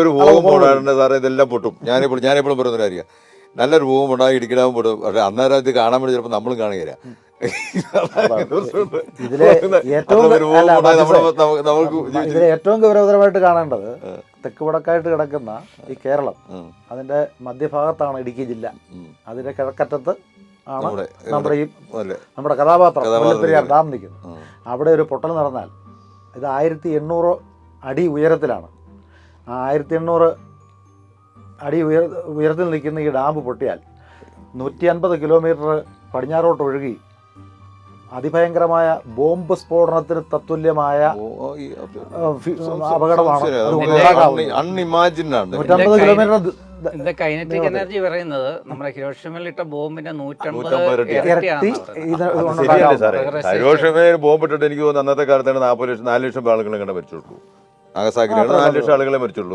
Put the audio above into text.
ഒരു ഭൂകമ്പം ഉണ്ടാകുന്നുണ്ട് സാറേ, ഇതെല്ലാം പൊട്ടും. ഞാനെപ്പോഴും പറയുന്ന കാര്യം, നല്ലൊരു ഭൂകമ്പം ഉണ്ടാകും, ഇടുക്കിടാവും പൊട്ടും. പക്ഷെ അന്നേരം ഇത് കാണാൻ വേണ്ടി ചിലപ്പോൾ നമ്മളും കാണുകയില്ല. ഇതിലെ ഏറ്റവും ഗൗരവതരമായിട്ട് കാണേണ്ടത് തെക്ക് വടക്കായിട്ട് കിടക്കുന്ന ഈ കേരളം, അതിന്റെ മധ്യഭാഗത്താണ് ഇടുക്കി ജില്ല. അതിന്റെ കിഴക്കറ്റത്ത് ആണ് നമ്മുടെ കഥാപാത്രം മുല്ലപ്പെരിയാർ ഡാം നിൽക്കുന്നത്. അവിടെ ഒരു പൊട്ടൽ നടന്നാൽ ഇത് 1800 അടി ഉയരത്തിലാണ്. ആ 1800 അടി ഉയരത്തിൽ നിൽക്കുന്ന ഈ ഡാം പൊട്ടിയാൽ 150 കിലോമീറ്റർ പടിഞ്ഞാറോട്ട് ഒഴുകി അതിഭയങ്കരമായ ബോംബ് സ്ഫോടനത്തിന് തത്തുല്യമായ അപകടമാണ്. 150 കിലോമീറ്റർ കൈനറ്റിക് എനർജി പറയുന്നത് നമ്മുടെ ഹിരോഷിമയിലിട്ട ബോംബിന്റെ 150 ഹിരോഷിമയിൽ ബോംബിട്ടിട്ട് എനിക്ക് തോന്നുന്നു അന്നത്തെ കാലത്താണ് 4 ലക്ഷം ആളുകളെ കണ്ട മരിച്ചുള്ളൂ. നാഗസാക്കിലാണ് 4 ലക്ഷം ആളുകളെ മരിച്ചുള്ളൂ.